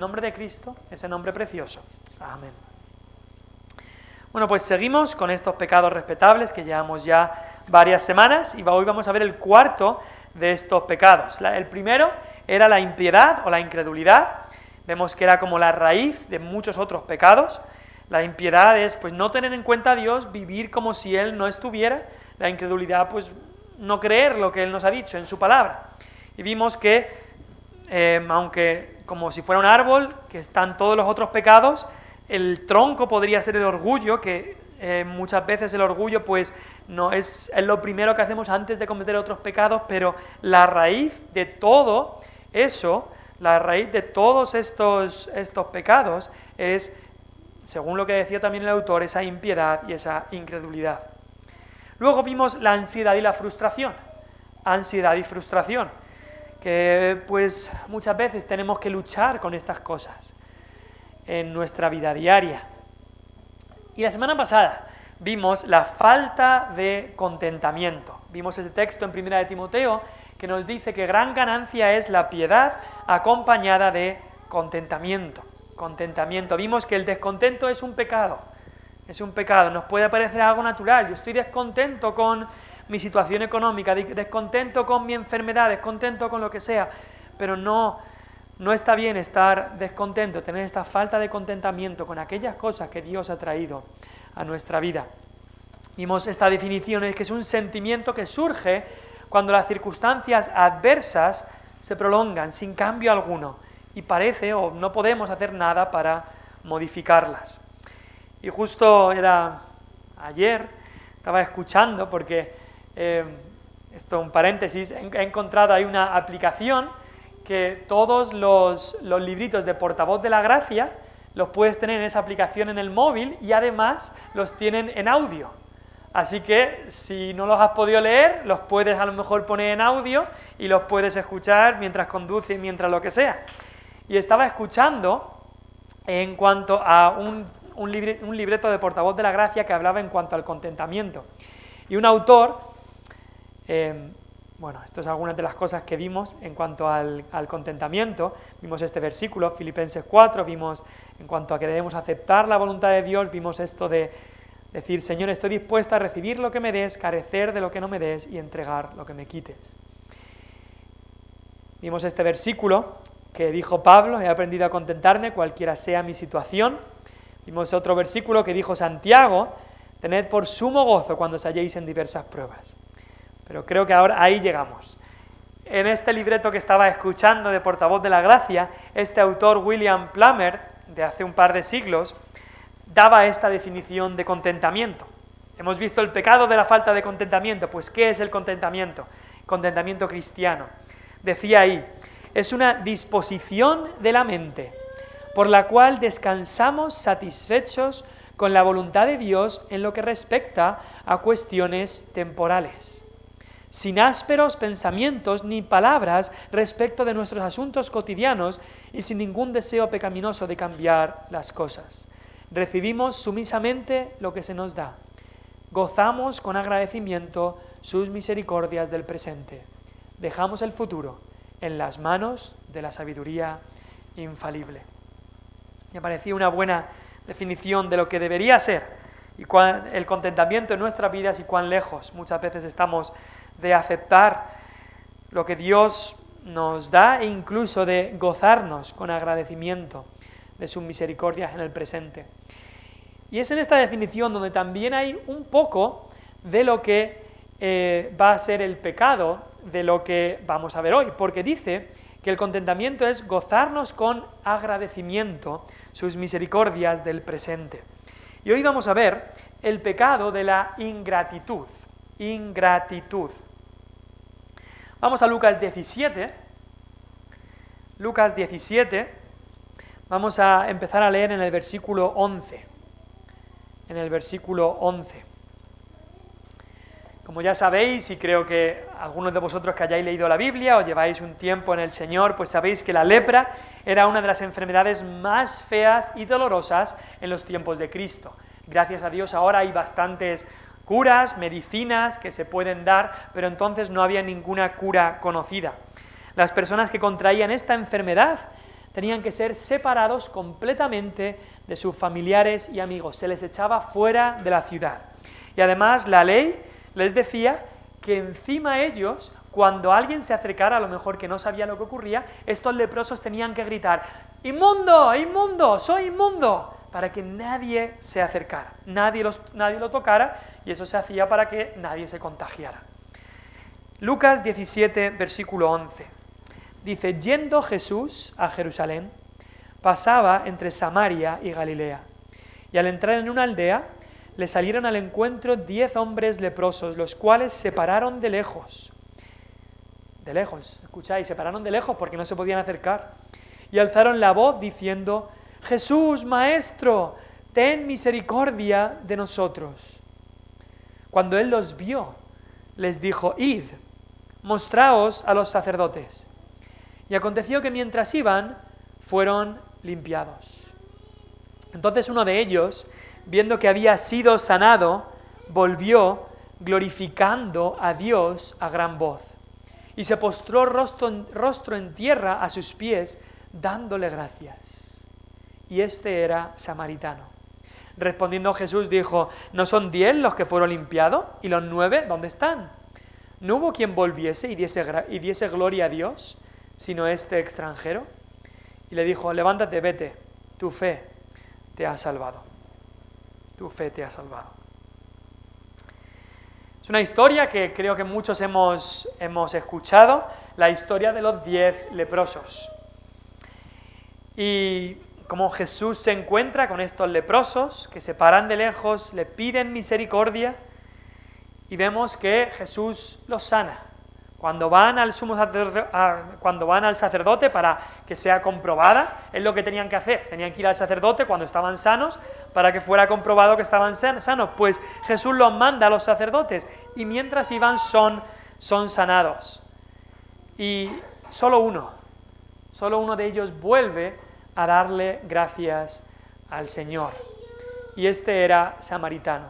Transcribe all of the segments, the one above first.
Nombre de Cristo, ese nombre precioso. Amén. Bueno, pues seguimos con estos pecados respetables que llevamos ya varias semanas y hoy vamos a ver el cuarto de estos pecados. El primero era la impiedad o la incredulidad. Vemos que era como la raíz de muchos otros pecados. La impiedad es pues no tener en cuenta a Dios, vivir como si Él no estuviera. La incredulidad pues no creer lo que Él nos ha dicho en su palabra. Y vimos que aunque como si fuera un árbol, que están todos los otros pecados, el tronco podría ser el orgullo, que muchas veces el orgullo pues no es lo primero que hacemos antes de cometer otros pecados, pero la raíz de todo eso, la raíz de todos estos pecados es, según lo que decía también el autor, esa impiedad y esa incredulidad. Luego vimos la ansiedad y la frustración. Ansiedad y frustración, que pues muchas veces tenemos que luchar con estas cosas en nuestra vida diaria. Y la semana pasada vimos la falta de contentamiento. Vimos ese texto en 1 de Timoteo que nos dice que gran ganancia es la piedad acompañada de contentamiento. Contentamiento. Vimos que el descontento es un pecado. Es un pecado. Nos puede parecer algo natural. Yo estoy descontento con mi situación económica, descontento con mi enfermedad, descontento con lo que sea, pero no está bien estar descontento, tener esta falta de contentamiento con aquellas cosas que Dios ha traído a nuestra vida. Vimos esta definición, es que es un sentimiento que surge cuando las circunstancias adversas se prolongan sin cambio alguno y parece o no podemos hacer nada para modificarlas. Y justo era ayer, estaba escuchando porque esto un paréntesis, he encontrado ahí una aplicación que todos los libritos de Portavoz de la Gracia los puedes tener en esa aplicación en el móvil y además los tienen en audio. Así que si no los has podido leer, los puedes a lo mejor poner en audio y los puedes escuchar mientras conduces, mientras lo que sea. Y estaba escuchando en cuanto a un libreto de Portavoz de la Gracia que hablaba en cuanto al contentamiento. Y un autor, esto es algunas de las cosas que vimos en cuanto al contentamiento. Vimos este versículo, Filipenses 4, vimos en cuanto a que debemos aceptar la voluntad de Dios, vimos esto de decir, Señor, estoy dispuesto a recibir lo que me des, carecer de lo que no me des y entregar lo que me quites. Vimos este versículo que dijo Pablo, he aprendido a contentarme cualquiera sea mi situación. Vimos otro versículo que dijo Santiago, tened por sumo gozo cuando os halléis en diversas pruebas. Pero creo que ahora ahí llegamos. En este libreto que estaba escuchando de Portavoz de la Gracia, este autor William Plumer, de hace un par de siglos, daba esta definición de contentamiento. Hemos visto el pecado de la falta de contentamiento. Pues, ¿qué es el contentamiento? Contentamiento cristiano. Decía ahí, es una disposición de la mente por la cual descansamos satisfechos con la voluntad de Dios en lo que respecta a cuestiones temporales, sin ásperos pensamientos ni palabras respecto de nuestros asuntos cotidianos y sin ningún deseo pecaminoso de cambiar las cosas. Recibimos sumisamente lo que se nos da. Gozamos con agradecimiento sus misericordias del presente. Dejamos el futuro en las manos de la sabiduría infalible. Me parecía una buena definición de lo que debería ser y el contentamiento en nuestras vidas y cuán lejos muchas veces estamos de aceptar lo que Dios nos da e incluso de gozarnos con agradecimiento de sus misericordias en el presente. Y es en esta definición donde también hay un poco de lo que va a ser el pecado de lo que vamos a ver hoy, porque dice que el contentamiento es gozarnos con agradecimiento sus misericordias del presente. Y hoy vamos a ver el pecado de la ingratitud. Ingratitud. Vamos a Lucas 17. Lucas 17. Vamos a empezar a leer en el versículo 11. En el versículo 11. Como ya sabéis, y creo que algunos de vosotros que hayáis leído la Biblia o lleváis un tiempo en el Señor, pues sabéis que la lepra era una de las enfermedades más feas y dolorosas en los tiempos de Cristo. Gracias a Dios ahora hay bastantes curas, medicinas que se pueden dar, pero entonces no había ninguna cura conocida. Las personas que contraían esta enfermedad tenían que ser separados completamente de sus familiares y amigos, se les echaba fuera de la ciudad. Y además la ley les decía que encima ellos, cuando alguien se acercara, a lo mejor que no sabía lo que ocurría, estos leprosos tenían que gritar: ¡Inmundo! ¡Inmundo! ¡Soy inmundo! Para que nadie se acercara, nadie lo tocara, y eso se hacía para que nadie se contagiara. Lucas 17, versículo 11, dice: yendo Jesús a Jerusalén, pasaba entre Samaria y Galilea, y al entrar en una aldea, le salieron al encuentro 10 hombres leprosos, los cuales se pararon de lejos, escucháis, se pararon de lejos porque no se podían acercar, y alzaron la voz diciendo: Jesús, Maestro, ten misericordia de nosotros. Cuando él los vio, les dijo: id, mostraos a los sacerdotes. Y aconteció que mientras iban, fueron limpiados. Entonces uno de ellos, viendo que había sido sanado, volvió glorificando a Dios a gran voz, y se postró rostro en tierra a sus pies, dándole gracias. Y este era samaritano. Respondiendo Jesús dijo: ¿no son 10 los que fueron limpiados? ¿Y los 9 dónde están? ¿No hubo quien volviese y diese gloria a Dios, sino este extranjero? Y le dijo: levántate, vete, tu fe te ha salvado. Tu fe te ha salvado. Es una historia que creo que muchos hemos escuchado, la historia de los 10 leprosos. Y como Jesús se encuentra con estos leprosos que se paran de lejos, le piden misericordia, y vemos que Jesús los sana. Cuando van al sacerdote para que sea comprobada, es lo que tenían que hacer. Tenían que ir al sacerdote cuando estaban sanos para que fuera comprobado que estaban sanos. Pues Jesús los manda a los sacerdotes y mientras iban son sanados. Y solo uno de ellos vuelve a darle gracias al Señor. Y este era samaritano.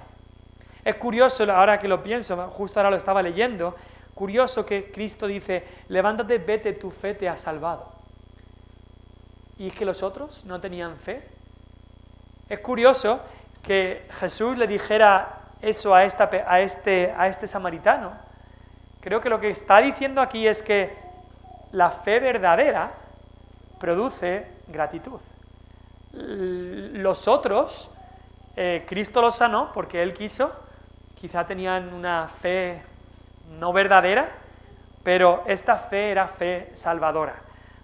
Es curioso, ahora que lo pienso, justo ahora lo estaba leyendo, curioso que Cristo dice: levántate, vete, tu fe te ha salvado. ¿Y es que los otros no tenían fe? Es curioso que Jesús le dijera eso a este samaritano. Creo que lo que está diciendo aquí es que la fe verdadera produce gratitud. Los otros, Cristo los sanó porque Él quiso, quizá tenían una fe no verdadera, pero esta fe era fe salvadora,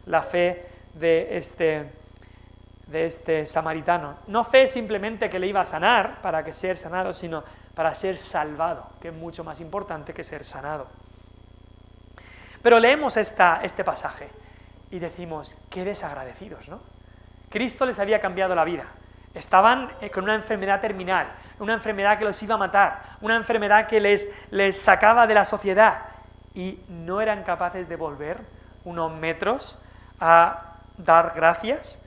la fe de este samaritano. No fe simplemente que le iba a sanar para que ser sanado, sino para ser salvado, que es mucho más importante que ser sanado. Pero leemos este pasaje y decimos: qué desagradecidos, ¿no? Cristo les había cambiado la vida. Estaban con una enfermedad terminal, una enfermedad que los iba a matar, una enfermedad que les sacaba de la sociedad, y no eran capaces de volver unos metros a dar gracias.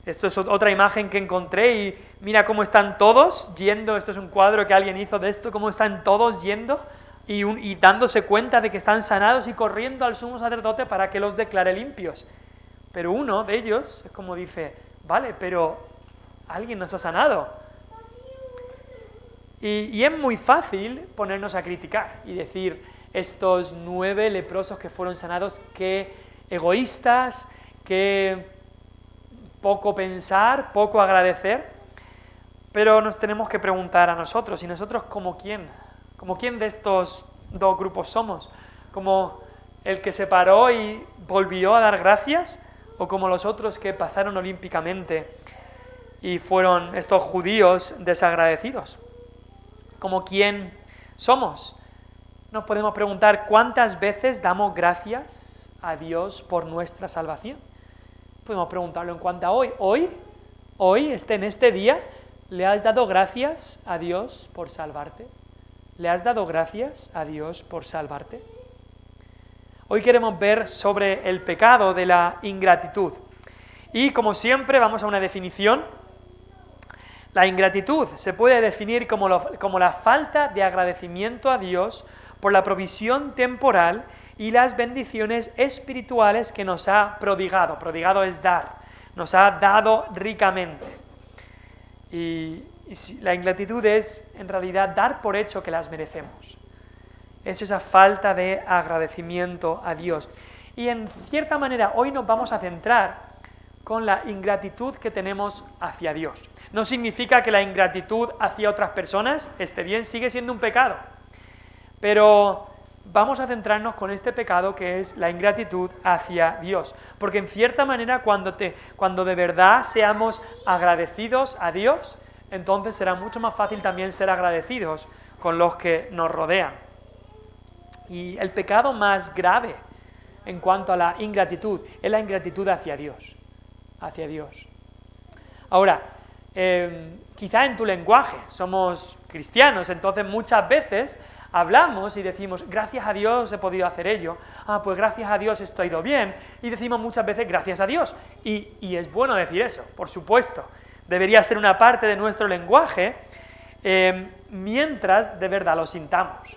Esto es otra imagen que encontré y mira cómo están todos yendo. Esto es un cuadro que alguien hizo de esto, cómo están todos yendo y dándose cuenta de que están sanados y corriendo al sumo sacerdote para que los declare limpios. Pero uno de ellos es como dice: vale, pero alguien nos ha sanado. Y es muy fácil ponernos a criticar y decir: estos 9 leprosos que fueron sanados, qué egoístas, qué poco pensar, poco agradecer. Pero nos tenemos que preguntar a nosotros: ¿y nosotros como quién? ¿Como quién de estos 2 grupos somos? ¿Como el que se paró y volvió a dar gracias? ¿O como los otros que pasaron olímpicamente y fueron estos judíos desagradecidos? ¿Como quién somos? Nos podemos preguntar: ¿cuántas veces damos gracias a Dios por nuestra salvación? Podemos preguntarlo en cuanto a hoy. Hoy, en este día, ¿le has dado gracias a Dios por salvarte? ¿Le has dado gracias a Dios por salvarte? Hoy queremos ver sobre el pecado de la ingratitud. Y como siempre vamos a una definición. La ingratitud se puede definir como la falta de agradecimiento a Dios por la provisión temporal y las bendiciones espirituales que nos ha prodigado. Prodigado es dar, nos ha dado ricamente. Y la ingratitud es, en realidad, dar por hecho que las merecemos. Es esa falta de agradecimiento a Dios. Y en cierta manera, hoy nos vamos a centrar con la ingratitud que tenemos hacia Dios. No significa que la ingratitud hacia otras personas esté bien, sigue siendo un pecado. Pero vamos a centrarnos con este pecado que es la ingratitud hacia Dios. Porque en cierta manera, cuando de verdad seamos agradecidos a Dios, entonces será mucho más fácil también ser agradecidos con los que nos rodean. Y el pecado más grave en cuanto a la ingratitud es la ingratitud hacia Dios. Hacia Dios. Ahora, quizá en tu lenguaje, somos cristianos, entonces muchas veces hablamos y decimos, gracias a Dios he podido hacer ello, pues gracias a Dios esto ha ido bien, y decimos muchas veces gracias a Dios, y es bueno decir eso, por supuesto, debería ser una parte de nuestro lenguaje, mientras de verdad lo sintamos,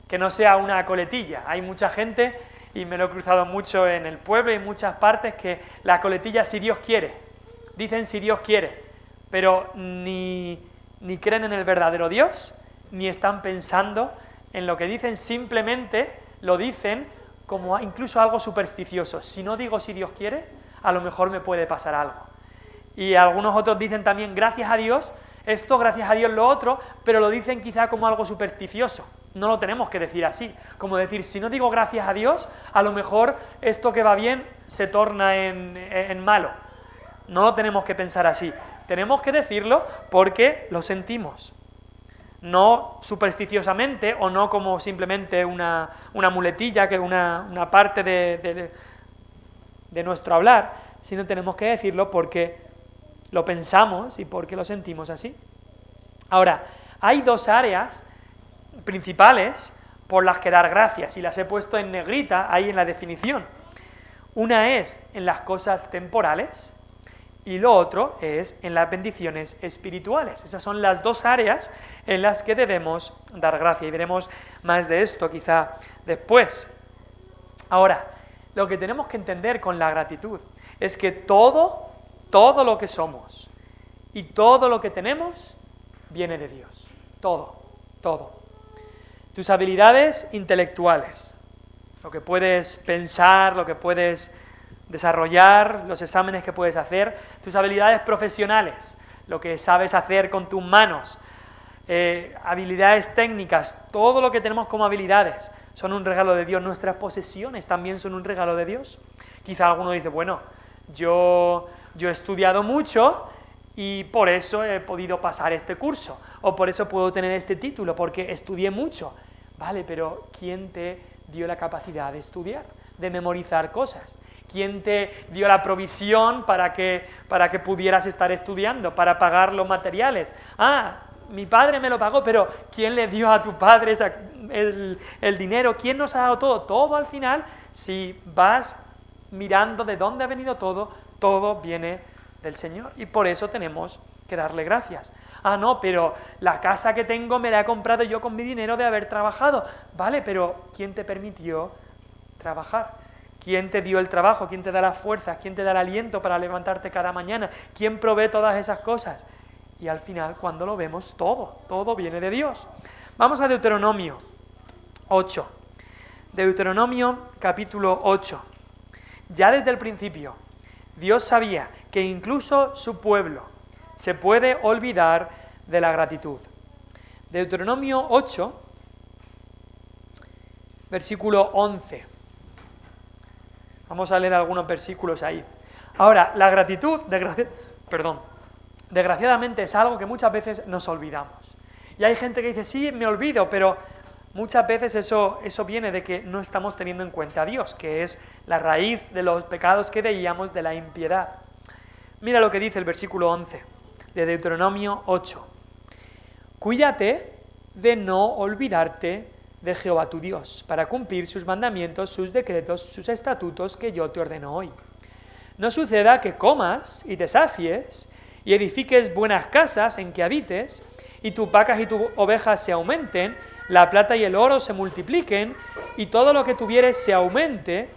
que no sea una coletilla. Hay mucha gente, y me lo he cruzado mucho en el pueblo y en muchas partes, que la coletilla si Dios quiere, dicen si Dios quiere, pero ni creen en el verdadero Dios, ni están pensando en lo que dicen, simplemente lo dicen como incluso algo supersticioso. Si no digo si Dios quiere, a lo mejor me puede pasar algo. Y algunos otros dicen también gracias a Dios esto, gracias a Dios lo otro, pero lo dicen quizá como algo supersticioso. No lo tenemos que decir así, como decir, si no digo gracias a Dios, a lo mejor esto que va bien se torna en malo. No lo tenemos que pensar así, tenemos que decirlo porque lo sentimos. No supersticiosamente o no como simplemente una muletilla, que es una parte de nuestro hablar, sino tenemos que decirlo porque lo pensamos y porque lo sentimos así. Ahora, hay dos áreas principales por las que dar gracias, y las he puesto en negrita ahí en la definición. Una es en las cosas temporales y lo otro es en las bendiciones espirituales. Esas son las dos áreas en las que debemos dar gracia, y veremos más de esto quizá después. Ahora, lo que tenemos que entender con la gratitud es que todo lo que somos y todo lo que tenemos viene de Dios. Todo. Tus habilidades intelectuales, lo que puedes pensar, lo que puedes desarrollar, los exámenes que puedes hacer, tus habilidades profesionales, lo que sabes hacer con tus manos, habilidades técnicas, todo lo que tenemos como habilidades son un regalo de Dios. Nuestras posesiones también son un regalo de Dios. Quizá alguno dice, bueno, yo he estudiado mucho y por eso he podido pasar este curso, o por eso puedo tener este título, porque estudié mucho. Vale, pero ¿quién te dio la capacidad de estudiar, de memorizar cosas? ¿Quién te dio la provisión para que pudieras estar estudiando, para pagar los materiales? Mi padre me lo pagó, pero ¿quién le dio a tu padre el dinero? ¿Quién nos ha dado todo? Todo al final, si vas mirando de dónde ha venido todo viene del Señor, y por eso tenemos que darle gracias. No, pero la casa que tengo me la he comprado yo con mi dinero de haber trabajado. Vale, pero ¿quién te permitió trabajar? ¿Quién te dio el trabajo? ¿Quién te da las fuerzas? ¿Quién te da el aliento para levantarte cada mañana? ¿Quién provee todas esas cosas? Y al final, cuando lo vemos, todo viene de Dios. Vamos a Deuteronomio 8. Deuteronomio capítulo 8. Ya desde el principio, Dios sabía que incluso su pueblo se puede olvidar de la gratitud. Deuteronomio 8, versículo 11. Vamos a leer algunos versículos ahí. Ahora, la gratitud, desgraciadamente es algo que muchas veces nos olvidamos. Y hay gente que dice, sí, me olvido, pero muchas veces eso viene de que no estamos teniendo en cuenta a Dios, que es la raíz de los pecados que veíamos, de la impiedad. Mira lo que dice el versículo 11 de Deuteronomio 8. Cuídate de no olvidarte de Jehová tu Dios, para cumplir sus mandamientos, sus decretos, sus estatutos que yo te ordeno hoy. No suceda que comas y te sacies y edifiques buenas casas en que habites, y tus vacas y tus ovejas se aumenten, la plata y el oro se multipliquen, y todo lo que tuvieres se aumente,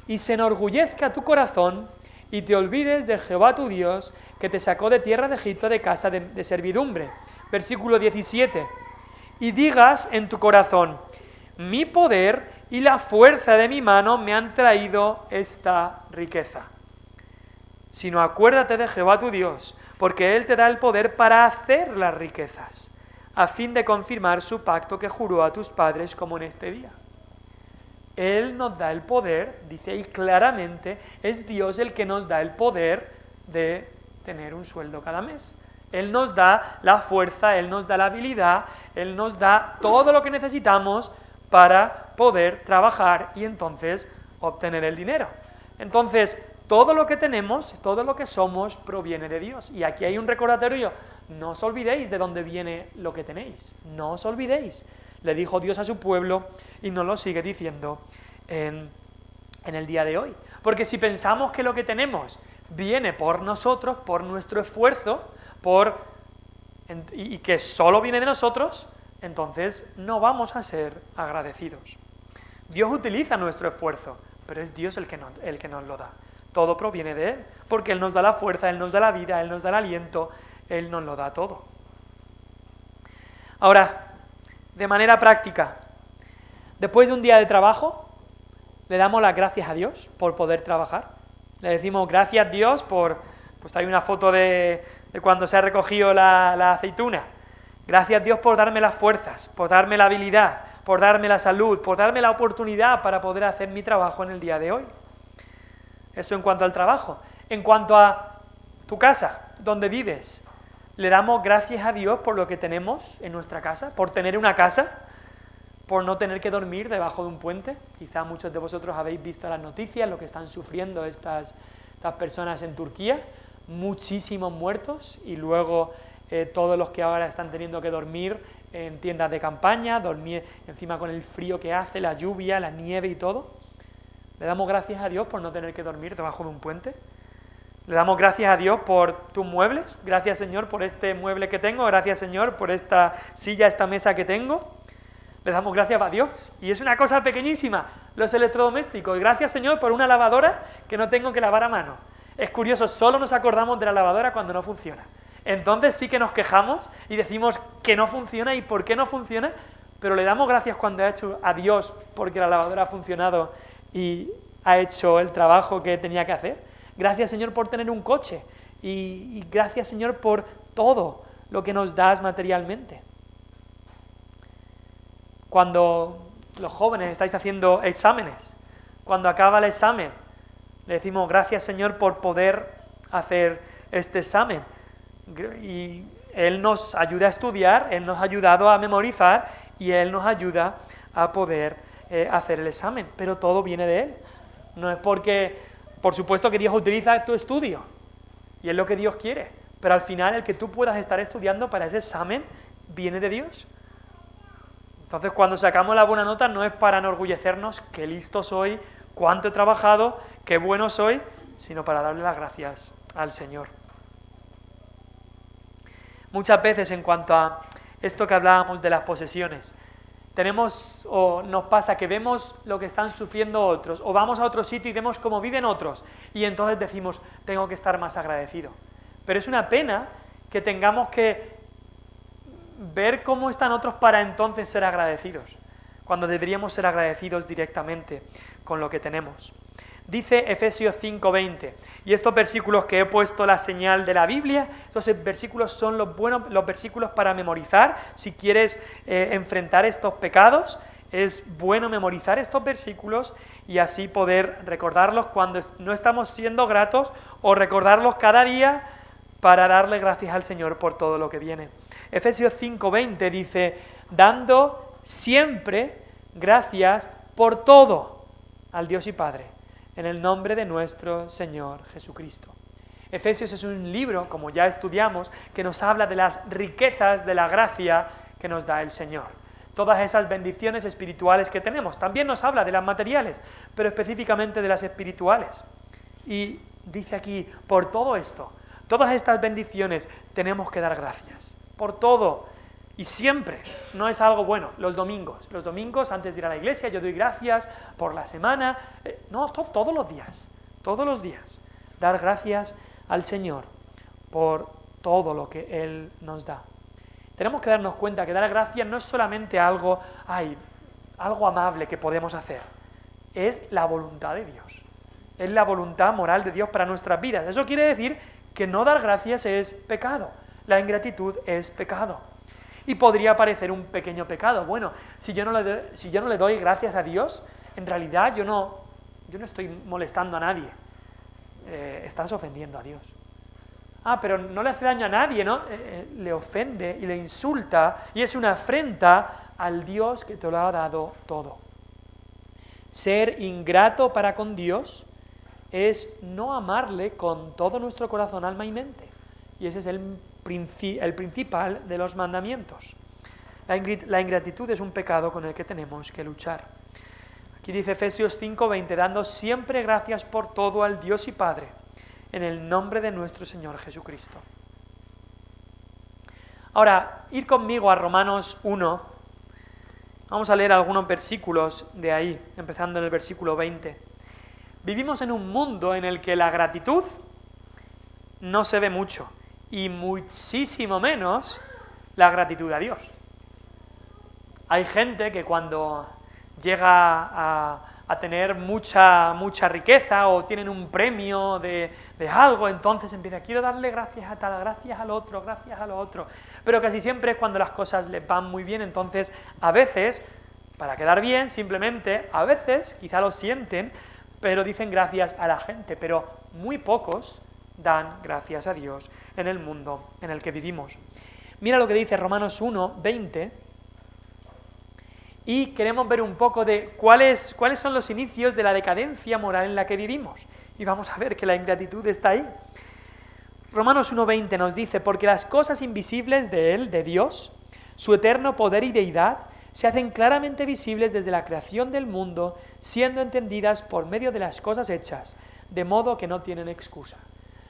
y se enorgullezca tu corazón, y te olvides de Jehová tu Dios, que te sacó de tierra de Egipto, de casa de servidumbre. Versículo 17. Y digas en tu corazón: mi poder y la fuerza de mi mano me han traído esta riqueza. Sino acuérdate de Jehová tu Dios, porque Él te da el poder para hacer las riquezas, a fin de confirmar su pacto que juró a tus padres, como en este día. Él nos da el poder, dice ahí claramente, es Dios el que nos da el poder de tener un sueldo cada mes. Él nos da la fuerza, Él nos da la habilidad, Él nos da todo lo que necesitamos para poder trabajar y entonces obtener el dinero. Entonces, todo lo que tenemos, todo lo que somos, proviene de Dios. Y aquí hay un recordatorio: no os olvidéis de dónde viene lo que tenéis, no os olvidéis. Le dijo Dios a su pueblo y nos lo sigue diciendo en el día de hoy. Porque si pensamos que lo que tenemos viene por nosotros, por nuestro esfuerzo, y que solo viene de nosotros, entonces no vamos a ser agradecidos. Dios utiliza nuestro esfuerzo, pero es Dios el que nos lo da. Todo proviene de Él, porque Él nos da la fuerza, Él nos da la vida, Él nos da el aliento, Él nos lo da todo. Ahora, de manera práctica, después de un día de trabajo, le damos las gracias a Dios por poder trabajar. Le decimos: gracias Dios por... Pues hay una foto de cuando se ha recogido la aceituna. Gracias Dios por darme las fuerzas, por darme la habilidad, por darme la salud, por darme la oportunidad para poder hacer mi trabajo en el día de hoy. Eso en cuanto al trabajo. En cuanto a tu casa, donde vives, le damos gracias a Dios por lo que tenemos en nuestra casa, por tener una casa, por no tener que dormir debajo de un puente. Quizá muchos de vosotros habéis visto las noticias, lo que están sufriendo estas personas en Turquía, muchísimos muertos, y luego todos los que ahora están teniendo que dormir en tiendas de campaña, dormir encima con el frío que hace, la lluvia, la nieve y todo. Le damos gracias a Dios por no tener que dormir debajo de un puente. Le damos gracias a Dios por tus muebles. Gracias, Señor, por este mueble que tengo. Gracias, Señor, por esta silla, esta mesa que tengo. Le damos gracias a Dios. Y es una cosa pequeñísima, los electrodomésticos. Gracias, Señor, por una lavadora que no tengo que lavar a mano. Es curioso, solo nos acordamos de la lavadora cuando no funciona. Entonces sí que nos quejamos y decimos que no funciona y por qué no funciona, pero le damos gracias cuando ha hecho a Dios porque la lavadora ha funcionado y ha hecho el trabajo que tenía que hacer. Gracias, Señor, por tener un coche y gracias, Señor, por todo lo que nos das materialmente. Cuando los jóvenes estáis haciendo exámenes, cuando acaba el examen, le decimos: gracias, Señor, por poder hacer este examen. Y Él nos ayuda a estudiar, Él nos ha ayudado a memorizar y Él nos ayuda a poder hacer el examen, pero todo viene de Él. No es porque, por supuesto que Dios utiliza tu estudio y es lo que Dios quiere, pero al final el que tú puedas estar estudiando para ese examen viene de Dios. Entonces, cuando sacamos la buena nota no es para enorgullecernos, qué listo soy, cuánto he trabajado, qué bueno soy, sino para darle las gracias al Señor. Muchas veces, en cuanto a esto que hablábamos de las posesiones, nos pasa que vemos lo que están sufriendo otros, o vamos a otro sitio y vemos cómo viven otros, y entonces decimos: tengo que estar más agradecido. Pero es una pena que tengamos que ver cómo están otros para entonces ser agradecidos, cuando deberíamos ser agradecidos directamente con lo que tenemos. Dice Efesios 5:20, y estos versículos que he puesto la señal de la Biblia, estos versículos son los versículos para memorizar. Si quieres enfrentar estos pecados, es bueno memorizar estos versículos y así poder recordarlos cuando no estamos siendo gratos, o recordarlos cada día para darle gracias al Señor por todo lo que viene. Efesios 5:20 dice: dando siempre gracias por todo al Dios y Padre, en el nombre de nuestro Señor Jesucristo. Efesios es un libro, como ya estudiamos, que nos habla de las riquezas de la gracia que nos da el Señor. Todas esas bendiciones espirituales que tenemos. También nos habla de las materiales, pero específicamente de las espirituales. Y dice aquí: por todo esto, todas estas bendiciones, tenemos que dar gracias. Por todo. Y siempre, no es algo bueno, los domingos antes de ir a la iglesia yo doy gracias por la semana, todos los días, dar gracias al Señor por todo lo que Él nos da. Tenemos que darnos cuenta que dar gracias no es solamente algo amable que podemos hacer, es la voluntad de Dios, es la voluntad moral de Dios para nuestras vidas. Eso quiere decir que no dar gracias es pecado, la ingratitud es pecado. Y podría parecer un pequeño pecado. Bueno, si yo no le doy gracias a Dios, en realidad yo no estoy molestando a nadie. Estás ofendiendo a Dios. Pero no le hace daño a nadie, ¿no? Le ofende y le insulta y es una afrenta al Dios que te lo ha dado todo. Ser ingrato para con Dios es no amarle con todo nuestro corazón, alma y mente. Y ese es el principal de los mandamientos. La ingratitud es un pecado con el que tenemos que luchar. Aquí dice Efesios 5:20, dando siempre gracias por todo al Dios y Padre, en el nombre de nuestro Señor Jesucristo. Ahora, ir conmigo a Romanos 1, vamos a leer algunos versículos de ahí, empezando en el versículo 20. Vivimos en un mundo en el que la gratitud no se ve mucho, y muchísimo menos la gratitud a Dios. Hay gente que cuando llega a tener mucha riqueza o tienen un premio de algo, entonces empieza, quiero darle gracias a tal, gracias al otro, gracias a lo otro. Pero casi siempre es cuando las cosas les van muy bien, entonces a veces, para quedar bien, simplemente, a veces, quizá lo sienten, pero dicen gracias a la gente, pero muy pocos dan gracias a Dios en el mundo en el que vivimos. Mira lo que dice Romanos 1:20, y queremos ver un poco de cuáles son los inicios de la decadencia moral en la que vivimos. Y vamos a ver que la ingratitud está ahí. Romanos 1:20 nos dice, porque las cosas invisibles de Él, de Dios, su eterno poder y deidad, se hacen claramente visibles desde la creación del mundo, siendo entendidas por medio de las cosas hechas, de modo que no tienen excusa.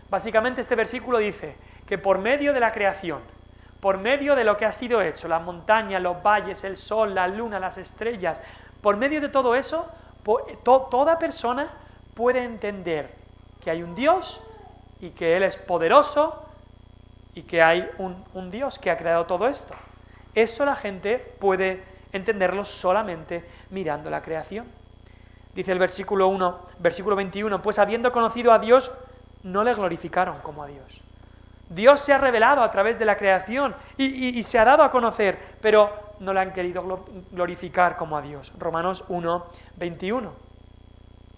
Básicamente este versículo dice que por medio de la creación, por medio de lo que ha sido hecho, las montañas, los valles, el sol, la luna, las estrellas, por medio de todo eso, toda persona puede entender que hay un Dios y que Él es poderoso y que hay un Dios que ha creado todo esto. Eso la gente puede entenderlo solamente mirando la creación. Dice el versículo 21, pues habiendo conocido a Dios, no le glorificaron como a Dios. Dios se ha revelado a través de la creación y se ha dado a conocer, pero no le han querido glorificar como a Dios. Romanos 1:21.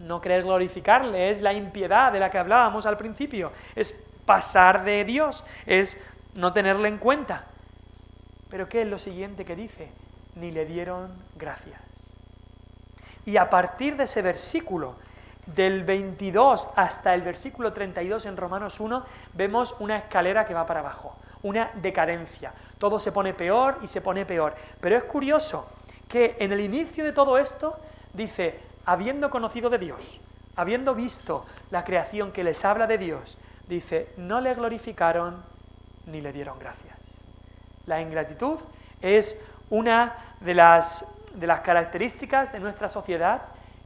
No querer glorificarle es la impiedad de la que hablábamos al principio, es pasar de Dios, es no tenerle en cuenta. Pero ¿qué es lo siguiente que dice? Ni le dieron gracias. Y a partir de ese versículo, del 22 hasta el versículo 32 en Romanos 1, vemos una escalera que va para abajo, una decadencia. Todo se pone peor y se pone peor. Pero es curioso que en el inicio de todo esto dice, habiendo conocido de Dios, habiendo visto la creación que les habla de Dios, dice, no le glorificaron ni le dieron gracias. La ingratitud es una de las características de nuestra sociedad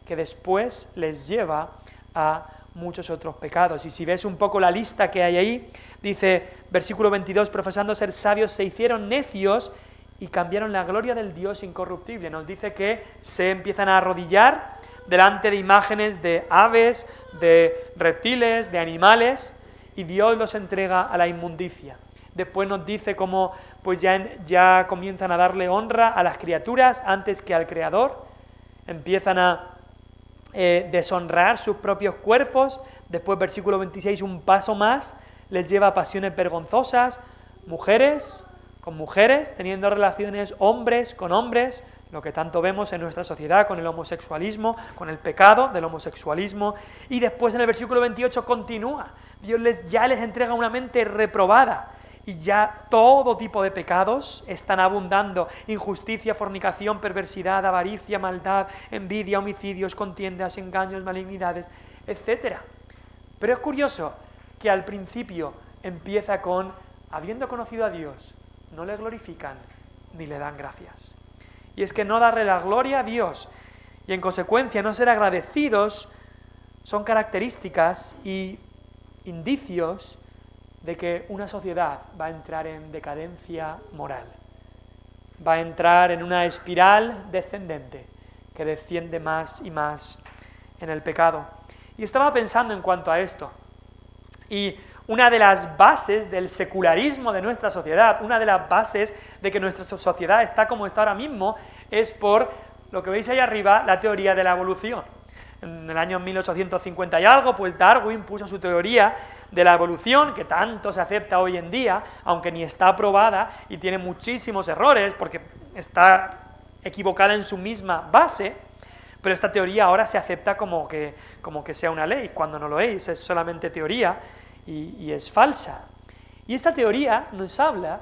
que después les lleva a muchos otros pecados. Y si ves un poco la lista que hay ahí, dice, versículo 22, profesando ser sabios, se hicieron necios y cambiaron la gloria del Dios incorruptible. Nos dice que se empiezan a arrodillar delante de imágenes de aves, de reptiles, de animales, y Dios los entrega a la inmundicia. Después nos dice cómo pues ya comienzan a darle honra a las criaturas antes que al Creador, empiezan a deshonrar sus propios cuerpos. Después, versículo 26, un paso más, les lleva a pasiones vergonzosas, mujeres con mujeres, teniendo relaciones hombres con hombres, lo que tanto vemos en nuestra sociedad con el homosexualismo, con el pecado del homosexualismo. Y después en el versículo 28 continúa, Dios ya les entrega una mente reprobada, y ya todo tipo de pecados están abundando: injusticia, fornicación, perversidad, avaricia, maldad, envidia, homicidios, contiendas, engaños, malignidades, etc. Pero es curioso que al principio empieza con, habiendo conocido a Dios, no le glorifican ni le dan gracias. Y es que no darle la gloria a Dios y en consecuencia no ser agradecidos son características y indicios de que una sociedad va a entrar en decadencia moral, va a entrar en una espiral descendente que desciende más y más en el pecado. Y estaba pensando en cuanto a esto, y una de las bases del secularismo de nuestra sociedad, una de las bases de que nuestra sociedad está como está ahora mismo, es por lo que veis ahí arriba, la teoría de la evolución. En el año 1850 y algo, pues Darwin puso su teoría de la evolución, que tanto se acepta hoy en día, aunque ni está aprobada y tiene muchísimos errores, porque está equivocada en su misma base, pero esta teoría ahora se acepta como que sea una ley, cuando no lo es solamente teoría y es falsa. Y esta teoría nos habla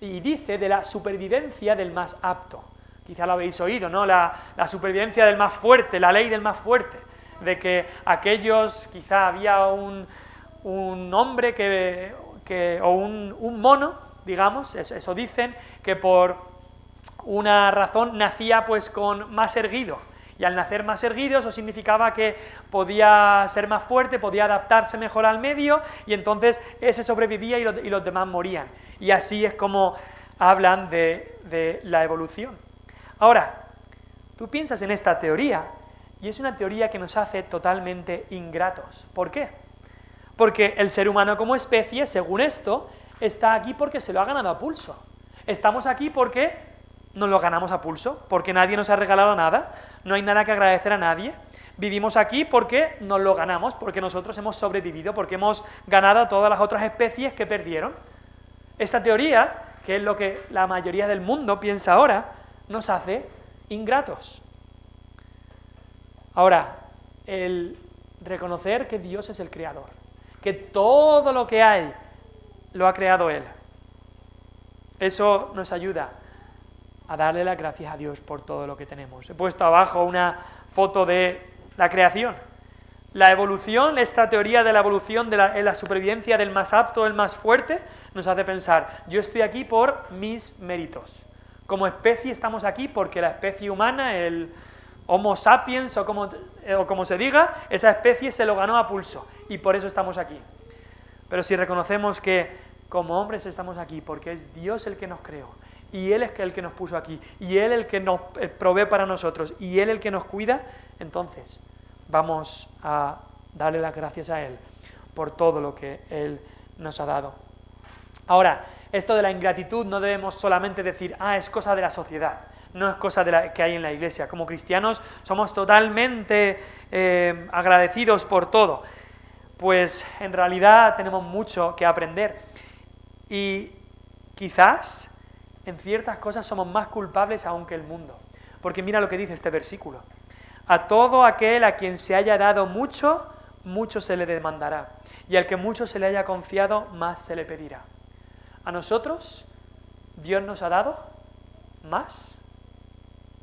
y dice de la supervivencia del más apto. Quizá lo habéis oído, ¿no? La supervivencia del más fuerte, la ley del más fuerte, de que aquellos, quizá había un hombre o un mono, digamos, eso dicen, que por una razón nacía pues con más erguido, y al nacer más erguido eso significaba que podía ser más fuerte, podía adaptarse mejor al medio, y entonces ese sobrevivía y los demás morían. Y así es como hablan de la evolución. Ahora, tú piensas en esta teoría, y es una teoría que nos hace totalmente ingratos. ¿Por qué? Porque el ser humano como especie, según esto, está aquí porque se lo ha ganado a pulso. Estamos aquí porque nos lo ganamos a pulso, porque nadie nos ha regalado nada, no hay nada que agradecer a nadie. Vivimos aquí porque nos lo ganamos, porque nosotros hemos sobrevivido, porque hemos ganado a todas las otras especies que perdieron. Esta teoría, que es lo que la mayoría del mundo piensa ahora, nos hace ingratos. Ahora, el reconocer que Dios es el creador, que todo lo que hay lo ha creado Él, eso nos ayuda a darle las gracias a Dios por todo lo que tenemos. He puesto abajo una foto de la creación. La evolución, esta teoría de la evolución, de la supervivencia del más apto, el más fuerte, nos hace pensar, yo estoy aquí por mis méritos. Como especie estamos aquí porque la especie humana, el Homo sapiens o como se diga, esa especie se lo ganó a pulso y por eso estamos aquí. Pero si reconocemos que como hombres estamos aquí porque es Dios el que nos creó y Él es el que nos puso aquí y Él el que nos provee para nosotros y Él el que nos cuida, entonces vamos a darle las gracias a Él por todo lo que Él nos ha dado. Ahora, esto de la ingratitud no debemos solamente decir, es cosa de la sociedad, no es cosa que hay en la iglesia. Como cristianos somos totalmente agradecidos por todo. Pues en realidad tenemos mucho que aprender y quizás en ciertas cosas somos más culpables aún que el mundo. Porque mira lo que dice este versículo. A todo aquel a quien se haya dado mucho, mucho se le demandará. Y al que mucho se le haya confiado, más se le pedirá. A nosotros, Dios nos ha dado más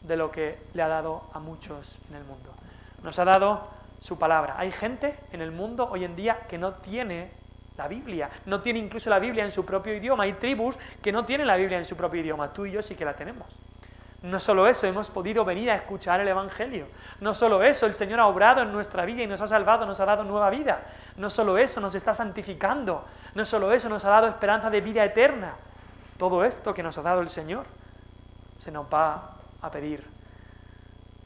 de lo que le ha dado a muchos en el mundo. Nos ha dado su palabra. Hay gente en el mundo hoy en día que no tiene la Biblia, no tiene incluso la Biblia en su propio idioma. Hay tribus que no tienen la Biblia en su propio idioma. Tú y yo sí que la tenemos. No solo eso, hemos podido venir a escuchar el Evangelio. No solo eso, el Señor ha obrado en nuestra vida y nos ha salvado, nos ha dado nueva vida. No solo eso, nos está santificando. No solo eso, nos ha dado esperanza de vida eterna. Todo esto que nos ha dado el Señor, se nos va a pedir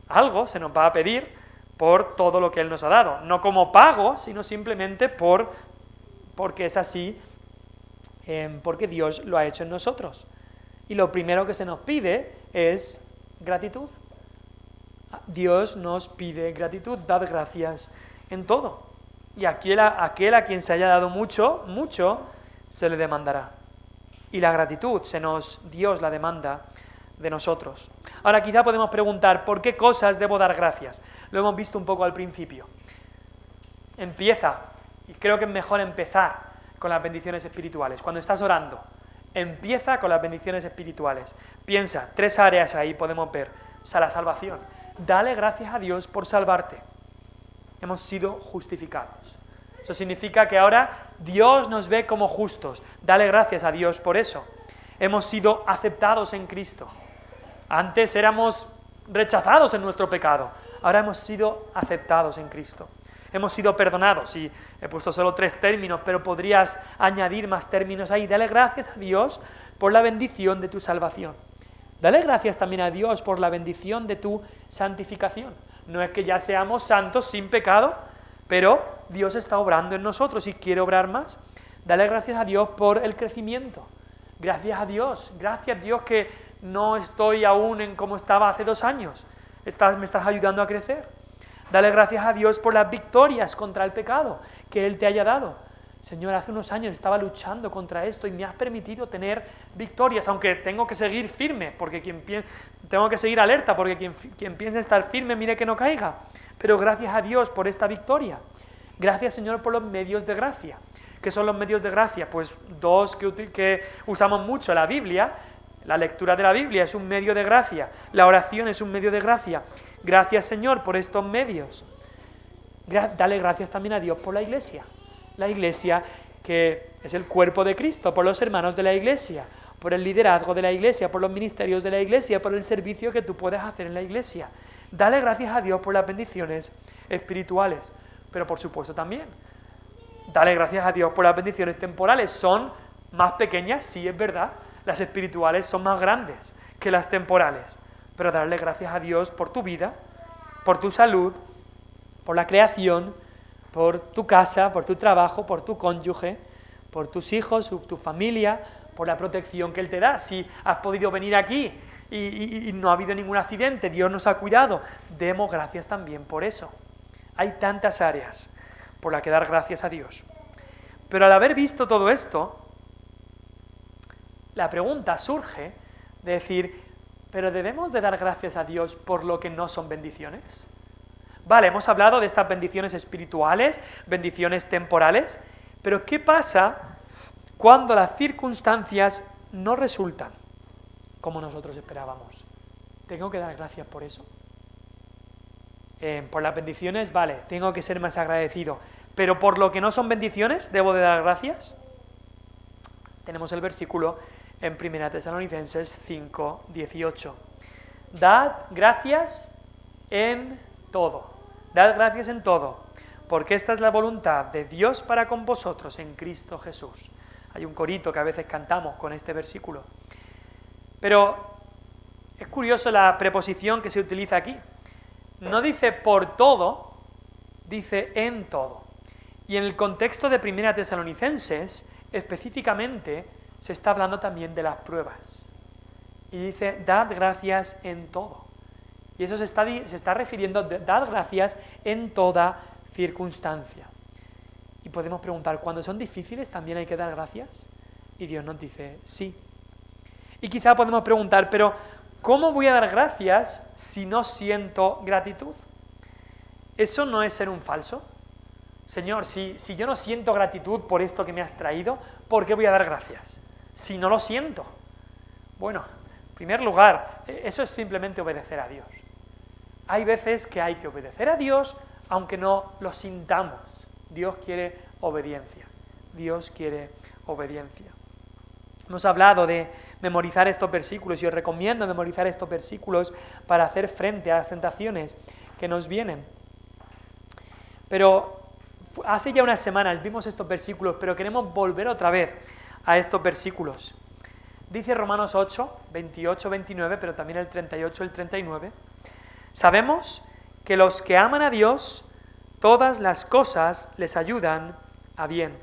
algo, se nos va a pedir por todo lo que Él nos ha dado. No como pago, sino simplemente porque es así, porque Dios lo ha hecho en nosotros. Y lo primero que se nos pide es gratitud. Dios nos pide gratitud, dad gracias en todo. Y aquel a quien se haya dado mucho, mucho se le demandará. Y la gratitud Dios la demanda de nosotros. Ahora quizá podemos preguntar, ¿por qué cosas debo dar gracias? Lo hemos visto un poco al principio. Empieza, y creo que es mejor empezar con las bendiciones espirituales. Cuando estás orando, empieza con las bendiciones espirituales. Piensa, 3 áreas ahí podemos ver. La salvación. Dale gracias a Dios por salvarte. Hemos sido justificados. Eso significa que ahora Dios nos ve como justos. Dale gracias a Dios por eso. hemos sido aceptados en Cristo. Antes éramos rechazados en nuestro pecado, ahora hemos sido aceptados en Cristo. Hemos sido perdonados, y he puesto solo 3 términos, pero podrías añadir más términos ahí. Dale gracias a Dios por la bendición de tu salvación. Dale gracias también a Dios por la bendición de tu santificación. No es que ya seamos santos sin pecado, pero Dios está obrando en nosotros y quiere obrar más. Dale gracias a Dios por el crecimiento. Gracias a Dios que no estoy aún en como estaba hace 2 años. Me estás ayudando a crecer. Dale gracias a Dios por las victorias contra el pecado que Él te haya dado. Señor, hace unos años estaba luchando contra esto y me has permitido tener victorias, aunque tengo que seguir firme, porque tengo que seguir alerta, porque quien piense estar firme, mire que no caiga. Pero gracias a Dios por esta victoria. Gracias, Señor, por los medios de gracia. ¿Qué son los medios de gracia? Pues 2 que usamos mucho: la Biblia. La lectura de la Biblia es un medio de gracia. La oración es un medio de gracia. Gracias, Señor, por estos medios. Dale gracias también a Dios por la Iglesia. La Iglesia, que es el cuerpo de Cristo, por los hermanos de la Iglesia, por el liderazgo de la Iglesia, por los ministerios de la Iglesia, por el servicio que tú puedes hacer en la Iglesia. Dale gracias a Dios por las bendiciones espirituales, pero por supuesto también dale gracias a Dios por las bendiciones temporales. Son más pequeñas, sí, es verdad. Las espirituales son más grandes que las temporales, pero darle gracias a Dios por tu vida, por tu salud, por la creación, por tu casa, por tu trabajo, por tu cónyuge, por tus hijos, tu familia, por la protección que Él te da. Si has podido venir aquí y no ha habido ningún accidente, Dios nos ha cuidado, demos gracias también por eso. Hay tantas áreas por las que dar gracias a Dios. Pero al haber visto todo esto, la pregunta surge de decir, ¿pero debemos de dar gracias a Dios por lo que no son bendiciones? Vale, hemos hablado de estas bendiciones espirituales, bendiciones temporales, pero ¿qué pasa cuando las circunstancias no resultan como nosotros esperábamos? ¿Tengo que dar gracias por eso? Por las bendiciones, vale, tengo que ser más agradecido, pero por lo que no son bendiciones, ¿debo de dar gracias? Tenemos el versículo en 1 Tesalonicenses 5:18. Dad gracias en todo. Dad gracias en todo, porque esta es la voluntad de Dios para con vosotros en Cristo Jesús. Hay un corito que a veces cantamos con este versículo. Pero es curioso la preposición que se utiliza aquí. No dice por todo, dice en todo. Y en el contexto de 1 Tesalonicenses, específicamente, se está hablando también de las pruebas. Y dice, dad gracias en todo. Y eso se está refiriendo, dad gracias en toda circunstancia. Y podemos preguntar, ¿cuando son difíciles también hay que dar gracias? Y Dios nos dice, sí. Y quizá podemos preguntar, pero ¿cómo voy a dar gracias si no siento gratitud? ¿Eso no es ser un falso? Señor, si yo no siento gratitud por esto que me has traído, ¿por qué voy a dar gracias? Si no lo siento. Bueno, en primer lugar, eso es simplemente obedecer a Dios. Hay veces que hay que obedecer a Dios, aunque no lo sintamos. Dios quiere obediencia. Dios quiere obediencia. Hemos hablado de memorizar estos versículos y os recomiendo memorizar estos versículos para hacer frente a las tentaciones que nos vienen. Pero hace ya unas semanas vimos estos versículos, pero queremos volver otra vez a estos versículos. Dice Romanos 8, 28, 29, pero también el 38, el 39. Sabemos que los que aman a Dios, todas las cosas les ayudan a bien.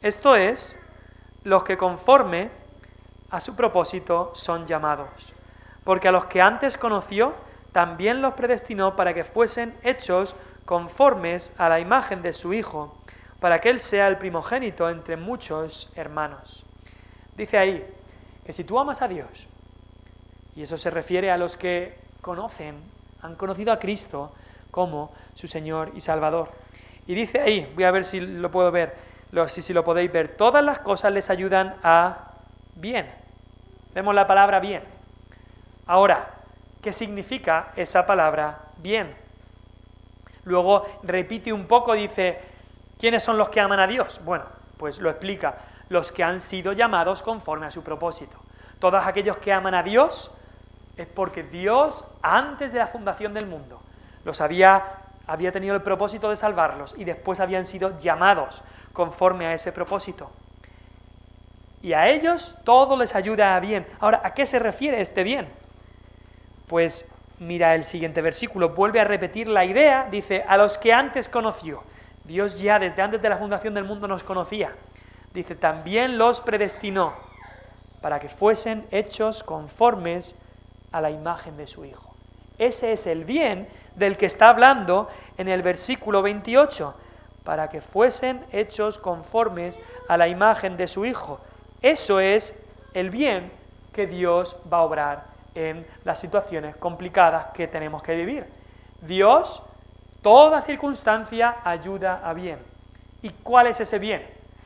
Esto es, los que conforme a su propósito son llamados. Porque a los que antes conoció, también los predestinó para que fuesen hechos conformes a la imagen de su Hijo, para que Él sea el primogénito entre muchos hermanos. Dice ahí que si tú amas a Dios, y eso se refiere a los que han conocido a Cristo como su Señor y Salvador. Y dice ahí, voy a ver si lo puedo ver, si lo podéis ver, todas las cosas les ayudan a bien. Vemos la palabra bien. Ahora, ¿qué significa esa palabra bien? Luego repite un poco, dice, ¿quiénes son los que aman a Dios? Bueno, pues lo explica. los que han sido llamados conforme a su propósito. Todos aquellos que aman a Dios es porque Dios, antes de la fundación del mundo, los había tenido el propósito de salvarlos y después habían sido llamados conforme a ese propósito. Y a ellos todo les ayuda a bien. Ahora, ¿a qué se refiere este bien? Pues mira el siguiente versículo, vuelve a repetir la idea, dice, a los que antes conoció. Dios ya desde antes de la fundación del mundo nos conocía. Dice, también los predestinó para que fuesen hechos conformes a la imagen de su Hijo. Ese es el bien del que está hablando en el versículo 28, para que fuesen hechos conformes a la imagen de su Hijo. Eso es el bien que Dios va a obrar en las situaciones complicadas que tenemos que vivir. Dios, toda circunstancia ayuda a bien. ¿Y cuál es ese bien?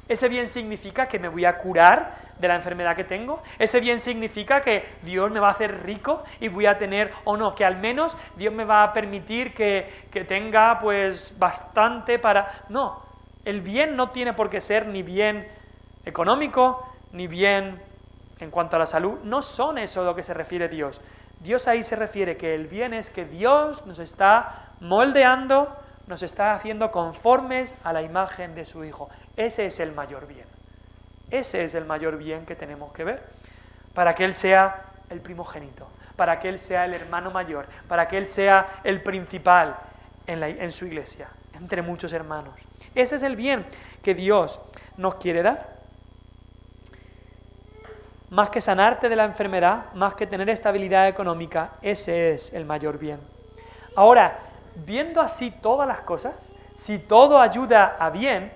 Ese bien significa que me voy a curar de la enfermedad que tengo. Ese bien significa que Dios me va a hacer rico y voy a tener, o no, que al menos Dios me va a permitir que tenga pues bastante para... No, el bien no tiene por qué ser ni bien económico, ni bien en cuanto a la salud. No son eso a lo que se refiere Dios. Dios ahí se refiere que el bien es que Dios nos está moldeando, nos está haciendo conformes a la imagen de su Hijo. Ese es el mayor bien. Ese es el mayor bien que tenemos que ver, para que Él sea el primogénito, para que Él sea el hermano mayor, para que Él sea el principal en su iglesia, entre muchos hermanos. Ese es el bien que Dios nos quiere dar. Más que sanarte de la enfermedad, más que tener estabilidad económica, ese es el mayor bien. Ahora, viendo así todas las cosas, si todo ayuda a bien,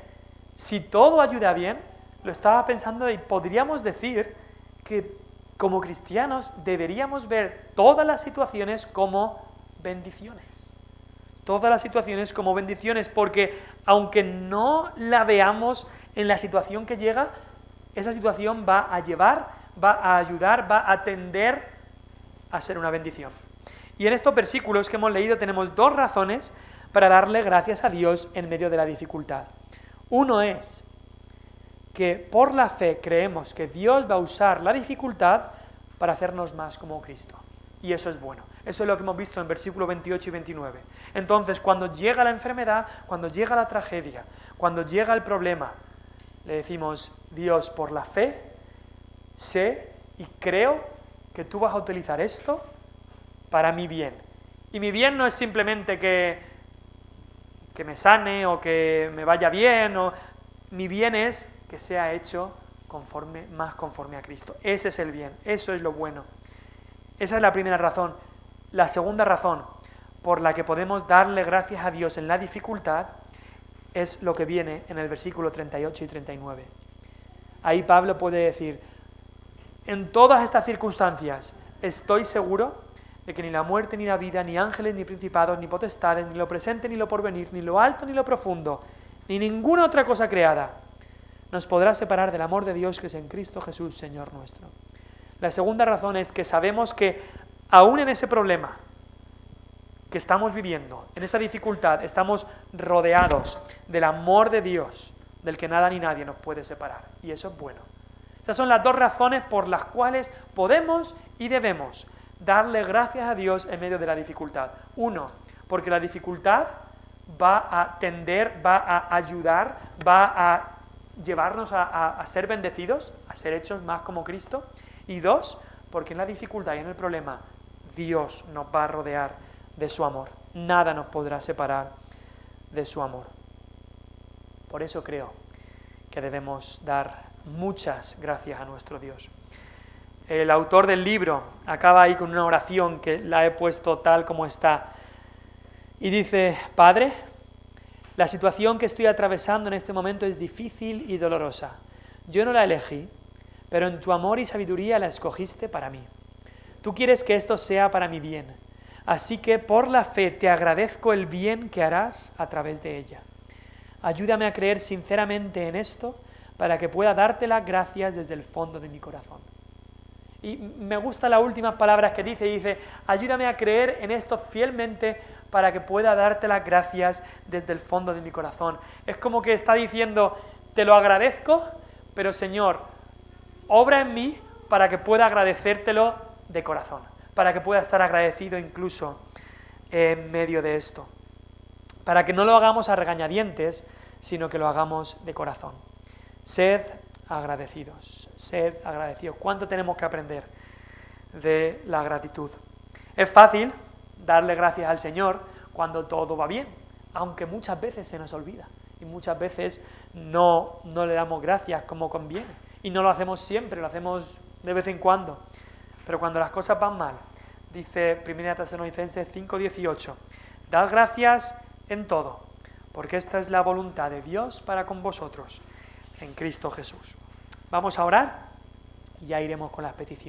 lo estaba pensando y podríamos decir que como cristianos deberíamos ver todas las situaciones como bendiciones. Todas las situaciones como bendiciones, porque aunque no la veamos en la situación que llega, esa situación va a llevar, va a ayudar, va a tender a ser una bendición. Y en estos versículos que hemos leído tenemos dos razones para darle gracias a Dios en medio de la dificultad. Uno es que por la fe creemos que Dios va a usar la dificultad para hacernos más como Cristo. Y eso es bueno. Eso es lo que hemos visto en versículos 28 y 29. Entonces, cuando llega la enfermedad, cuando llega la tragedia, cuando llega el problema, le decimos, Dios, por la fe, sé y creo que tú vas a utilizar esto para mi bien. Y mi bien no es simplemente que me sane o que me vaya bien, mi bien es que sea hecho más conforme a Cristo. Ese es el bien, eso es lo bueno. Esa es la primera razón. La segunda razón por la que podemos darle gracias a Dios en la dificultad es lo que viene en el versículo 38 y 39. Ahí Pablo puede decir, en todas estas circunstancias estoy seguro de que ni la muerte, ni la vida, ni ángeles, ni principados, ni potestades, ni lo presente, ni lo porvenir, ni lo alto, ni lo profundo, ni ninguna otra cosa creada, nos podrá separar del amor de Dios que es en Cristo Jesús, Señor nuestro. La segunda razón es que sabemos que aún en ese problema que estamos viviendo, en esa dificultad, estamos rodeados del amor de Dios, del que nada ni nadie nos puede separar. Y eso es bueno. Esas son las dos razones por las cuales podemos y debemos darle gracias a Dios en medio de la dificultad. Uno, porque la dificultad va a tender, va a ayudar, va a llevarnos a ser bendecidos, a ser hechos más como Cristo. Y dos, porque en la dificultad y en el problema Dios nos va a rodear de su amor. Nada nos podrá separar de su amor. Por eso creo que debemos dar muchas gracias a nuestro Dios. El autor del libro acaba ahí con una oración que la he puesto tal como está. Y dice, Padre, la situación que estoy atravesando en este momento es difícil y dolorosa. Yo no la elegí, pero en tu amor y sabiduría la escogiste para mí. Tú quieres que esto sea para mi bien. Así que por la fe te agradezco el bien que harás a través de ella. Ayúdame a creer sinceramente en esto para que pueda darte las gracias desde el fondo de mi corazón. Y me gustan las últimas palabras que dice, ayúdame a creer en esto fielmente para que pueda darte las gracias desde el fondo de mi corazón. Es como que está diciendo, te lo agradezco, pero Señor, obra en mí para que pueda agradecértelo de corazón, para que pueda estar agradecido incluso en medio de esto, para que no lo hagamos a regañadientes, sino que lo hagamos de corazón. Sed agradecidos, sed agradecidos. ¿Cuánto tenemos que aprender de la gratitud? Es fácil darle gracias al Señor cuando todo va bien, aunque muchas veces se nos olvida y muchas veces no le damos gracias como conviene y no lo hacemos siempre, lo hacemos de vez en cuando. Pero cuando las cosas van mal, dice 1 Tesalonicenses 5:18, dad gracias en todo, porque esta es la voluntad de Dios para con vosotros en Cristo Jesús. Vamos a orar y ya iremos con las peticiones.